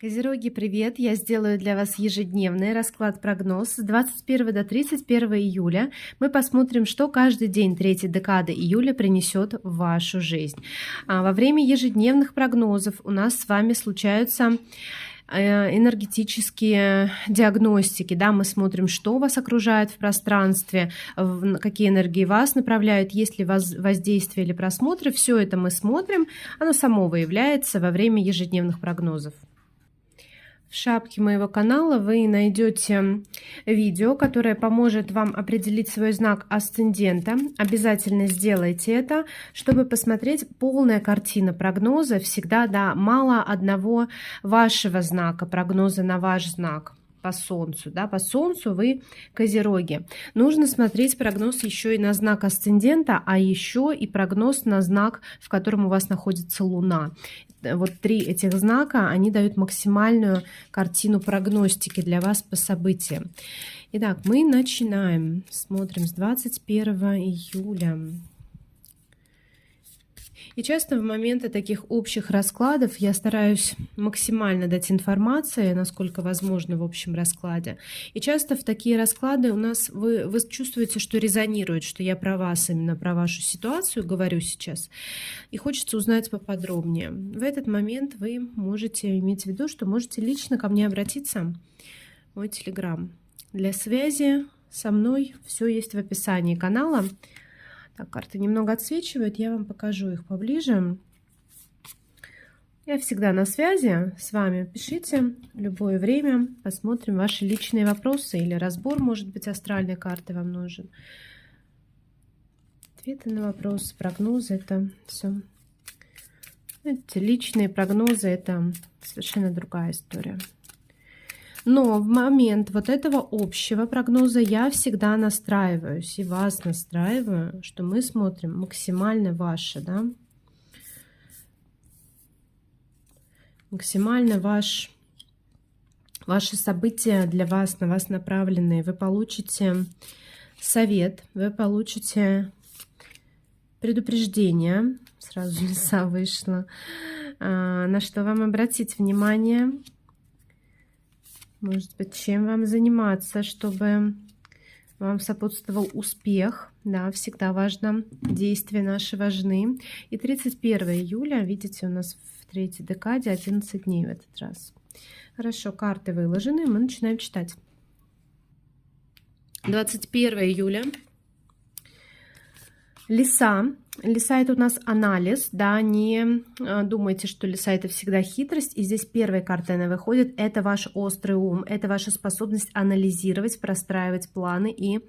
Козероги, привет! Я сделаю для вас ежедневный расклад-прогноз с 21 до 31 июля. Мы посмотрим, что каждый день третьей декады июля принесет в вашу жизнь. Во время ежедневных прогнозов у нас с вами случаются энергетические диагностики, да, мы смотрим, что вас окружает в пространстве, какие энергии вас направляют, есть ли воздействие или просмотры, все это мы смотрим, оно само выявляется во время ежедневных прогнозов. В шапке моего канала вы найдете видео, которое поможет вам определить свой знак асцендента. Обязательно сделайте это, чтобы посмотреть полная картина прогноза. Всегда, да, мало одного вашего знака, прогноза на ваш знак. По Солнцу, да, по Солнцу вы Козероги. Нужно смотреть прогноз еще и на знак асцендента, а еще и прогноз на знак, в котором у вас находится Луна. Вот три этих знака, они дают максимальную картину прогностики для вас по событиям. Итак, мы начинаем. Смотрим с 21 июля. И часто в моменты таких общих раскладов я стараюсь максимально дать информации, насколько возможно в общем раскладе. И часто в такие расклады у нас вы чувствуете, что резонирует, что я про вас, именно про вашу ситуацию говорю сейчас. И хочется узнать поподробнее. В этот момент вы можете иметь в виду, что можете лично ко мне обратиться в мой телеграм. Для связи со мной все есть в описании канала. Так, карты немного отсвечивают, я вам покажу их поближе. Я всегда на связи с вами. Пишите в любое время, посмотрим ваши личные вопросы или разбор, может быть, астральной карты вам нужен. Ответы на вопросы, прогнозы, это все. Эти личные прогнозы, это совершенно другая история. Но в момент вот этого общего прогноза я всегда настраиваюсь и вас настраиваю, что мы смотрим максимально ваше, да? Максимально ваши события для вас, на вас направленные. Вы получите совет, вы получите предупреждение. Сразу лиса вышла. На что вам обратить внимание. Может быть, чем вам заниматься, чтобы вам сопутствовал успех. Да, всегда важно, действия наши важны. И 31 июля, видите, у нас в третьей декаде 11 дней в этот раз. Хорошо, карты выложены, мы начинаем читать. 21 июля. Лиса. Лиса — это у нас анализ, да, не думайте, что лиса — это всегда хитрость. И здесь первой картой она выходит. Это ваш острый ум, это ваша способность анализировать, простраивать планы и,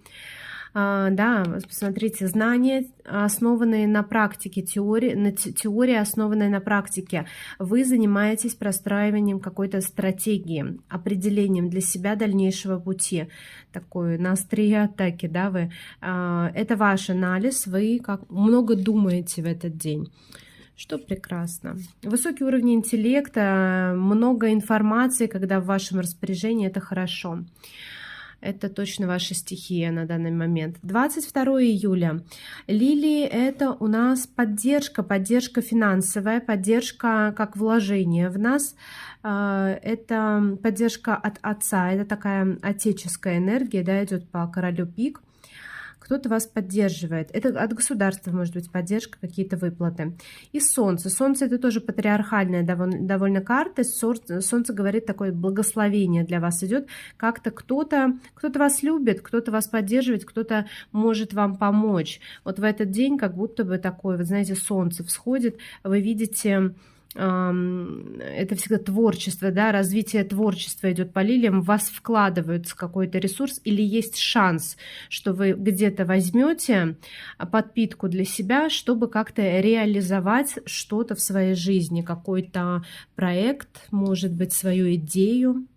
да, посмотрите, знания, основанные на практике, теория, основанная на практике. Вы занимаетесь простраиванием какой-то стратегии, определением для себя дальнейшего пути. Такой на острие атаки, да, вы. Это ваш анализ, вы как много думаете в этот день. Что прекрасно. Высокий уровень интеллекта, много информации, когда в вашем распоряжении, это хорошо. Это точно ваша стихия на данный момент. 22 июля. Лилии — это у нас поддержка финансовая, поддержка как вложение в нас. Это поддержка от отца, это такая отеческая энергия, да, идет по королю пик. Кто-то вас поддерживает. Это от государства может быть поддержка, какие-то выплаты. И Солнце. Солнце — это тоже патриархальная довольно карта. Солнце говорит, такое благословение для вас идет. Как-то кто-то вас любит, кто-то вас поддерживает, кто-то может вам помочь. Вот в этот день как будто бы такое, вы знаете, Солнце всходит, вы видите... Это всегда творчество, да, развитие творчества идет по лилиям, в вас вкладывается какой-то ресурс или есть шанс, что вы где-то возьмете подпитку для себя, чтобы как-то реализовать что-то в своей жизни, какой-то проект, может быть, свою идею.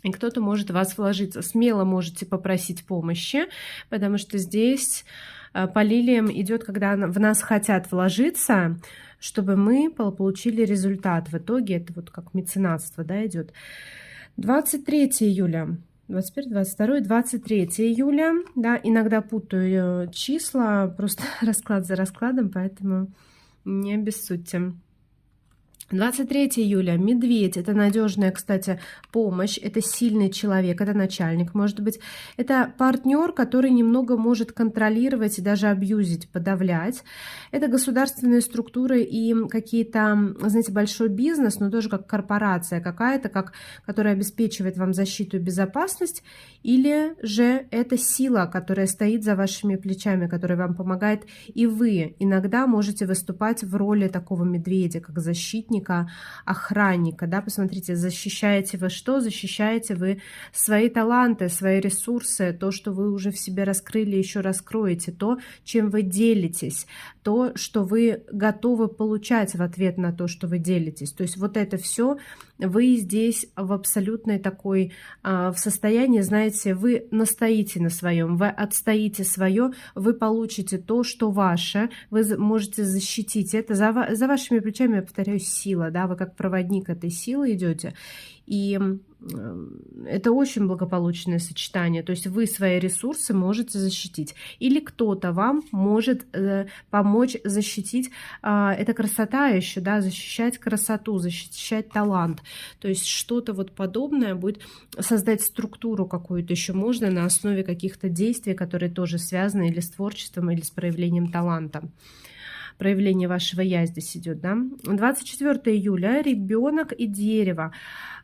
И кто-то может в вас вложиться. Смело можете попросить помощи, потому что здесь по лилиям идет, когда в нас хотят вложиться, чтобы мы получили результат. В итоге это вот как меценатство, да, идет. 23 июля. 21, 22, 23 июля. Да, иногда путаю числа, просто расклад за раскладом, поэтому не обессудьте. 23 июля. Медведь. Это надежная, кстати, помощь. Это сильный человек. Это начальник, может быть. Это партнер, который немного может контролировать и даже абьюзить, подавлять. Это государственные структуры и какие-то, знаете, большой бизнес, но тоже как корпорация какая-то, которая обеспечивает вам защиту и безопасность. Или же это сила, которая стоит за вашими плечами, которая вам помогает. И вы иногда можете выступать в роли такого медведя, как защитник, охранника, да, посмотрите, защищаете вы что? Защищаете вы свои таланты, свои ресурсы, то, что вы уже в себе раскрыли, еще раскроете, то, чем вы делитесь, то, что вы готовы получать в ответ на то, что вы делитесь. То есть вот это все вы здесь в абсолютной такой, в состоянии, знаете, вы настоите на своем, вы отстоите свое, вы получите то, что ваше, вы можете защитить это. За вашими плечами, я повторяю, сила, да, вы как проводник этой силы идете, и это очень благополучное сочетание, то есть вы свои ресурсы можете защитить, или кто-то вам может помочь защитить, это красота еще, да, защищать красоту, защищать талант, то есть что-то вот подобное будет, создать структуру какую-то еще можно на основе каких-то действий, которые тоже связаны или с творчеством, или с проявлением таланта. Проявление вашего «я» здесь идет, да. 24 июля. Ребенок и дерево.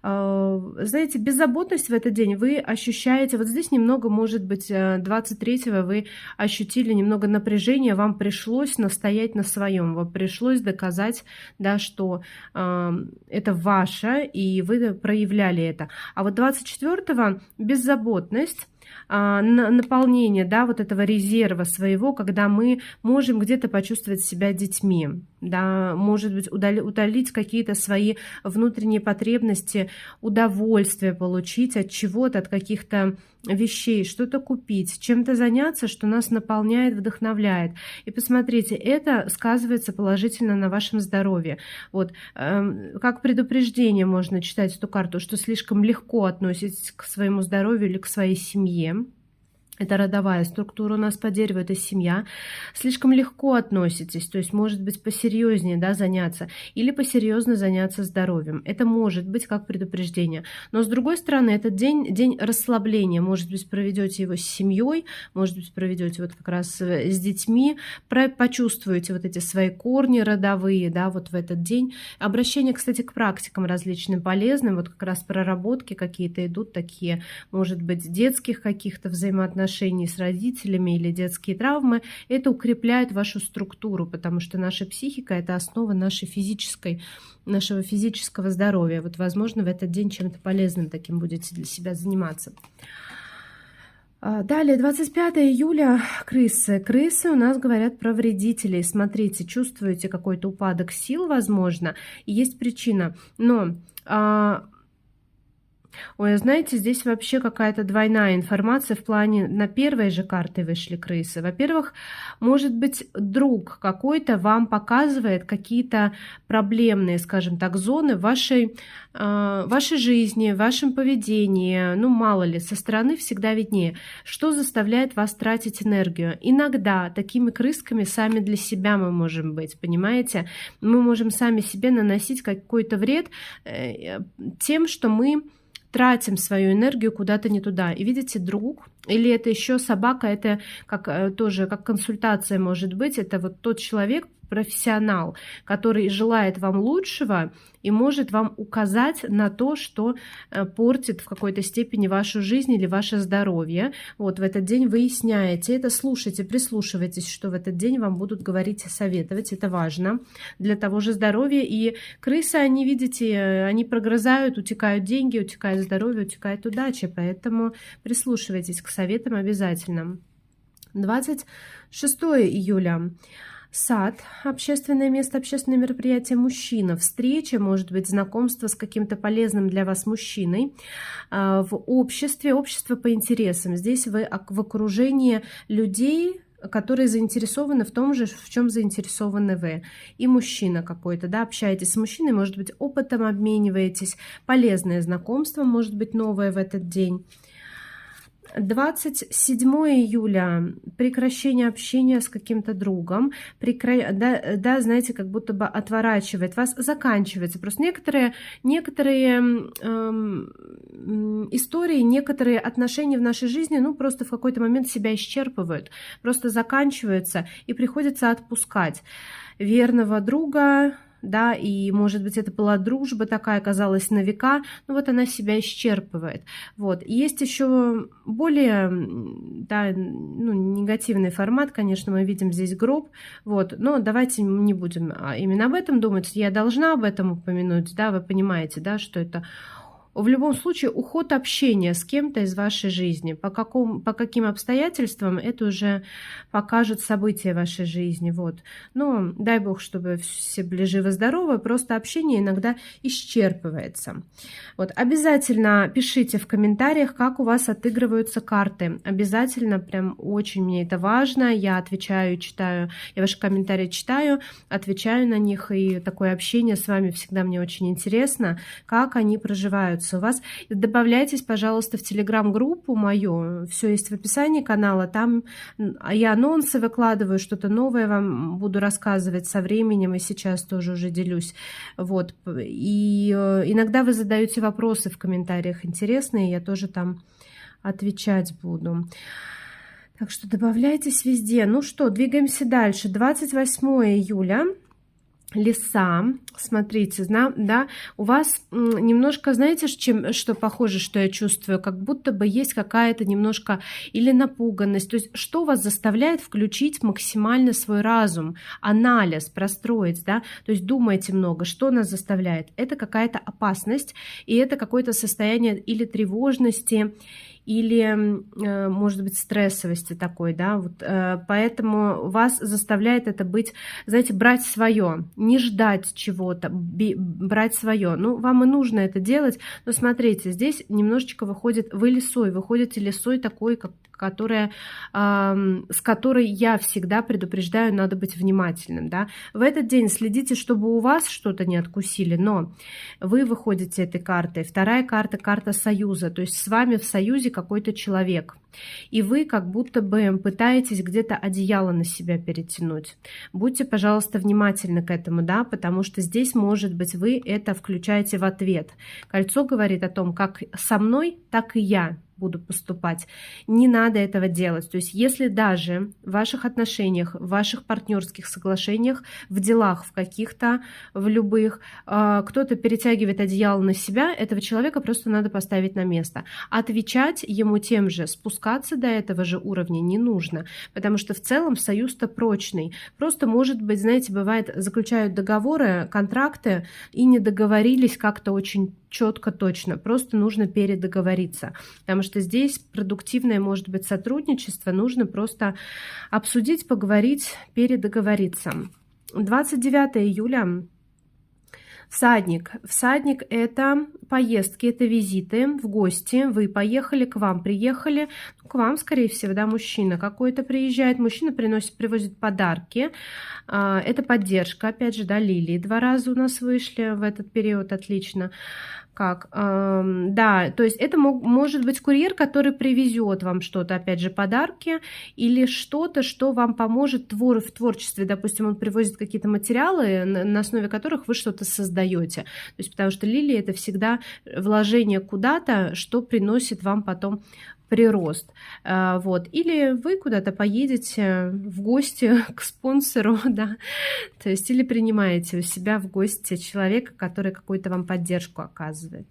Знаете, беззаботность в этот день вы ощущаете, вот здесь немного, может быть, 23-го вы ощутили немного напряжения, вам пришлось настоять на своем, вам пришлось доказать, да, что это ваше, и вы проявляли это. А вот 24-го беззаботность, наполнение, да, вот этого резерва своего, когда мы можем где-то почувствовать себя детьми, да, может быть, утолить какие-то свои внутренние потребности, удовольствие получить от чего-то, от каких-то вещей, что-то купить, чем-то заняться, что нас наполняет, вдохновляет. И посмотрите, это сказывается положительно на вашем здоровье. Вот, как предупреждение можно читать эту карту, что слишком легко относитесь к своему здоровью или к своей семье. Это родовая структура у нас по дереву, это семья. Слишком легко относитесь, то есть, может быть, посерьезнее, да, заняться, или посерьезно заняться здоровьем. Это может быть как предупреждение. Но, с другой стороны, этот день расслабления. Может быть, проведете его с семьей, может быть, проведете вот как раз с детьми, почувствуете вот эти свои корни родовые, да, вот в этот день. Обращение, кстати, к практикам различным полезным, вот как раз проработки какие-то идут такие, может быть, детских каких-то взаимоотношений с родителями или детские травмы, это укрепляет вашу структуру, потому что наша психика – это основа нашего физического здоровья. Вот, возможно, в этот день чем-то полезным таким будете для себя заниматься. Далее, 25 июля, крысы. Крысы у нас говорят про вредителей. Смотрите, чувствуете какой-то упадок сил, возможно, и есть причина, но... Ой, знаете, здесь вообще какая-то двойная информация в плане, на первой же карте вышли крысы. Во-первых, может быть, друг какой-то вам показывает какие-то проблемные, скажем так, зоны в вашей жизни, в вашем поведении, ну, мало ли, со стороны всегда виднее, что заставляет вас тратить энергию. Иногда такими крысками сами для себя мы можем быть, понимаете? Мы можем сами себе наносить какой-то вред тем, что мы тратим свою энергию куда-то не туда. И видите, друг, или это еще собака, это как, тоже как консультация может быть, это вот тот человек, профессионал, который желает вам лучшего и может вам указать на то, что портит в какой-то степени вашу жизнь или ваше здоровье. Вот в этот день выясняете это, слушайте, прислушивайтесь, что в этот день вам будут говорить и советовать. Это важно для того же здоровья. И крысы, они, видите, они прогрызают, утекают деньги, утекает здоровье, утекает удача. Поэтому прислушивайтесь к советам обязательно. 26 июля. Сад, общественное место, общественное мероприятие, мужчина, встреча, может быть, знакомство с каким-то полезным для вас мужчиной, в обществе, общество по интересам. Здесь вы в окружении людей, которые заинтересованы в том же, в чем заинтересованы вы. И мужчина какой-то, да, общаетесь с мужчиной, может быть, опытом обмениваетесь, полезное знакомство, может быть, новое в этот день. 27 июля прекращение общения с каким-то другом, да, знаете, как будто бы отворачивает вас, заканчивается. Просто некоторые истории, некоторые отношения в нашей жизни, ну, просто в какой-то момент себя исчерпывают, просто заканчиваются, и приходится отпускать верного друга. Да, и, может быть, это была дружба такая, казалась на века, но вот она себя исчерпывает. Вот. И есть еще более, да, ну, негативный формат, конечно, мы видим здесь гроб, вот, но давайте не будем именно об этом думать, я должна об этом упомянуть, да, вы понимаете, да, что это в любом случае уход общения с кем-то из вашей жизни. По каким обстоятельствам, это уже покажут события вашей жизни. Вот. Но дай бог, чтобы все были живы-здоровы, просто общение иногда исчерпывается. Вот. Обязательно пишите в комментариях, как у вас отыгрываются карты. Обязательно, прям очень мне это важно. Я отвечаю, читаю, я ваши комментарии читаю, отвечаю на них, и такое общение с вами всегда мне очень интересно, как они проживаются у вас. Добавляйтесь, пожалуйста, в телеграм-группу мою, все есть в описании канала, там я анонсы выкладываю, что-то новое вам буду рассказывать со временем, и сейчас тоже уже делюсь. Вот. И иногда вы задаете вопросы в комментариях интересные, я тоже там отвечать буду. Так что добавляйтесь везде. Ну что, двигаемся дальше. 28 июля. Лиса, смотрите, да, у вас немножко, знаете, что похоже, что я чувствую, как будто бы есть какая-то немножко или напуганность, то есть что вас заставляет включить максимально свой разум, анализ простроить, да, то есть думайте много, что нас заставляет, это какая-то опасность, и это какое-то состояние или тревожности, или, может быть, стрессовости такой, да, вот, поэтому вас заставляет это быть, знаете, брать свое, не ждать чего-то, брать свое. Ну, вам и нужно это делать, но смотрите, здесь немножечко выходит, вы лисой, выходите лисой такой, с которой я всегда предупреждаю, надо быть внимательным, да. В этот день следите, чтобы у вас что-то не откусили, но вы выходите этой картой. Вторая карта, карта союза, то есть с вами в союзе какой-то человек, и вы как будто бы пытаетесь где-то одеяло на себя перетянуть. Будьте, пожалуйста, внимательны к этому, да, потому что здесь, может быть, вы это включаете в ответ. Кольцо говорит о том, как со мной, так и я буду поступать. Не надо этого делать. То есть если даже в ваших отношениях, в ваших партнерских соглашениях, в делах в каких-то, в любых, кто-то перетягивает одеяло на себя, этого человека просто надо поставить на место. Отвечать ему тем же, спускаться до этого же уровня не нужно, потому что в целом союз-то прочный. Просто, может быть, знаете, бывает, заключают договоры, контракты и не договорились как-то очень четко, точно. Просто нужно передоговориться, потому что здесь продуктивное может быть сотрудничество, нужно просто обсудить, поговорить, передоговориться. 29 июля. Всадник. Всадник – это поездки, это визиты в гости. Вы поехали, к вам приехали. К вам, скорее всего, да, мужчина какой-то приезжает. Мужчина привозит подарки. Это поддержка. Опять же, да, лилии 2 раза у нас вышли в этот период. Отлично. Да, то есть это может быть курьер, который привезет вам что-то, опять же, подарки, или что-то, что вам поможет в творчестве. Допустим, он привозит какие-то материалы, на основе которых вы что-то создаете. То есть, потому что лилия — это всегда вложение куда-то, что приносит вам потом прирост. Вот. Или вы куда-то поедете в гости к спонсору, да, то есть или принимаете у себя в гости человека, который какую-то вам поддержку оказывает.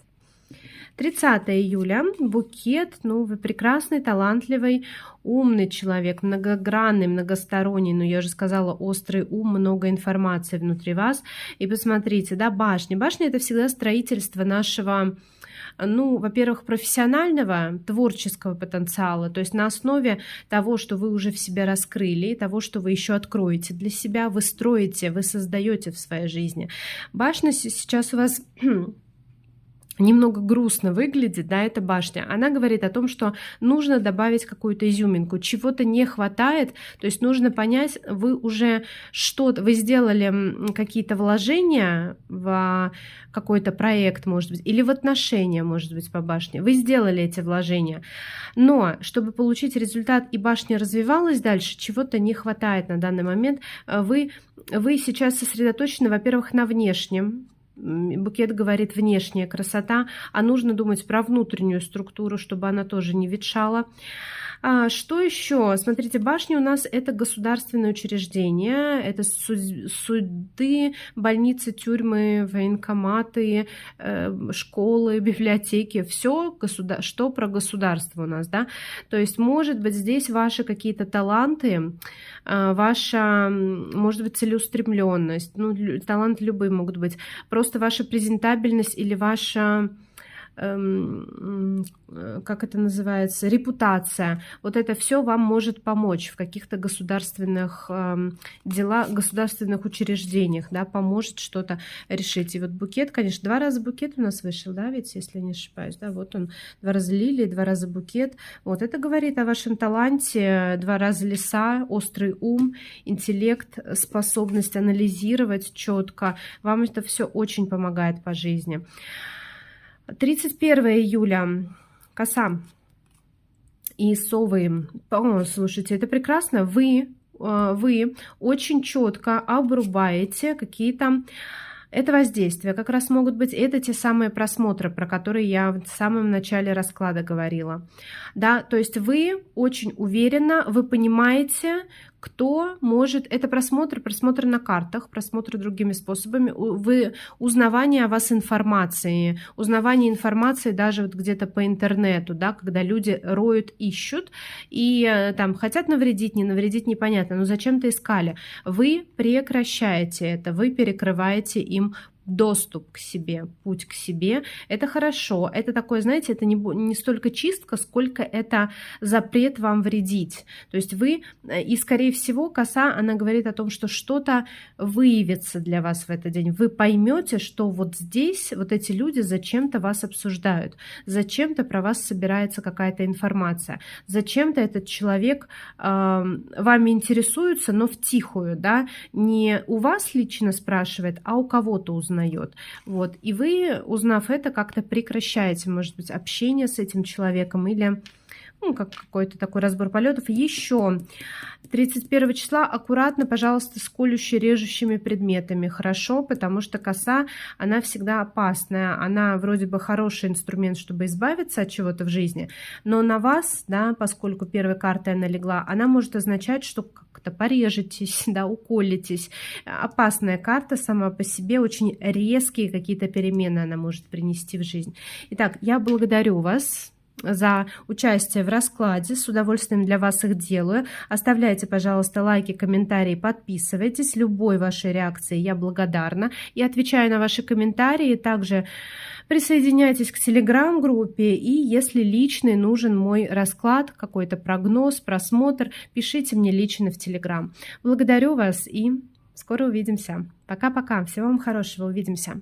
30 июля. Букет. Ну, вы прекрасный, талантливый, умный человек, многогранный, многосторонний. Ну, я же сказала, острый ум, много информации внутри вас. И посмотрите, да, башня. Башня — это всегда строительство нашего, ну, во-первых, профессионального, творческого потенциала, то есть на основе того, что вы уже в себе раскрыли, того, что вы еще откроете для себя, вы строите, вы создаете в своей жизни. Башня сейчас у вас немного грустно выглядит, да, эта башня, она говорит о том, что нужно добавить какую-то изюминку, чего-то не хватает, то есть нужно понять, вы уже что-то, вы сделали какие-то вложения в какой-то проект, может быть, или в отношения, может быть, по башне, вы сделали эти вложения, но чтобы получить результат и башня развивалась дальше, чего-то не хватает на данный момент, вы сейчас сосредоточены, во-первых, на внешнем. Букет говорит внешняя красота, а нужно думать про внутреннюю структуру, чтобы она тоже не ветшала. Что еще? Смотрите, башни у нас это государственные учреждения, это суды, больницы, тюрьмы, военкоматы, школы, библиотеки, все, что про государство у нас, да. То есть, может быть, здесь ваши какие-то таланты, ваша, может быть, целеустремленность, ну, таланты любые могут быть, просто ваша презентабельность или ваша как это называется, репутация. Вот это все вам может помочь в каких-то государственных делах, государственных учреждениях, да, поможет что-то решить. И вот букет, конечно, 2 раза букет у нас вышел, да, ведь, если я не ошибаюсь, да, вот он, 2 раза лилии, 2 раза букет. Вот это говорит о вашем таланте, 2 раза лиса, острый ум, интеллект, способность анализировать четко. Вам это все очень помогает по жизни. 31 июля. Коса и совы. О, слушайте, это прекрасно. Вы очень четко обрубаете какие-то... Это воздействия, как раз могут быть, это те самые просмотры, про которые я в самом начале расклада говорила. Да, то есть вы очень уверенно, вы понимаете, кто может... Это просмотр на картах, просмотр другими способами, вы узнавание о вас информации, узнавание информации даже вот где-то по интернету, да, когда люди роют, ищут и там хотят навредить, не навредить, непонятно, но зачем-то искали. Вы прекращаете это, вы перекрываете им доступ к себе, путь к себе. Это хорошо. Это такое, знаете, это не столько чистка, сколько это запрет вам вредить. То есть вы, и скорее всего, коса, она говорит о том, что что-то выявится для вас в этот день. Вы поймете, что вот здесь вот эти люди зачем-то вас обсуждают, зачем-то про вас собирается какая-то информация, зачем-то этот человек вами интересуется, но втихую, да, не у вас лично спрашивает, а у кого-то узнает. Вот. И вы, узнав это, как-то прекращаете, может быть, общение с этим человеком или ну, как какой-то такой разбор полетов. Еще 31 числа аккуратно, пожалуйста, с колюще-режущими предметами. Хорошо, потому что коса, она всегда опасная. Она вроде бы хороший инструмент, чтобы избавиться от чего-то в жизни, но на вас, да, поскольку первой картой она легла, она может означать, что как-то порежетесь, да, уколитесь. Опасная карта сама по себе, очень резкие какие-то перемены она может принести в жизнь. Итак, я благодарю вас за участие в раскладе. С удовольствием для вас их делаю. Оставляйте, пожалуйста, лайки, комментарии, подписывайтесь. Любой вашей реакции я благодарна. И отвечаю на ваши комментарии. Также присоединяйтесь к телеграм-группе. И если личный нужен мой расклад, какой-то прогноз, просмотр, пишите мне лично в телеграм. Благодарю вас и скоро увидимся. Пока-пока. Всего вам хорошего. Увидимся.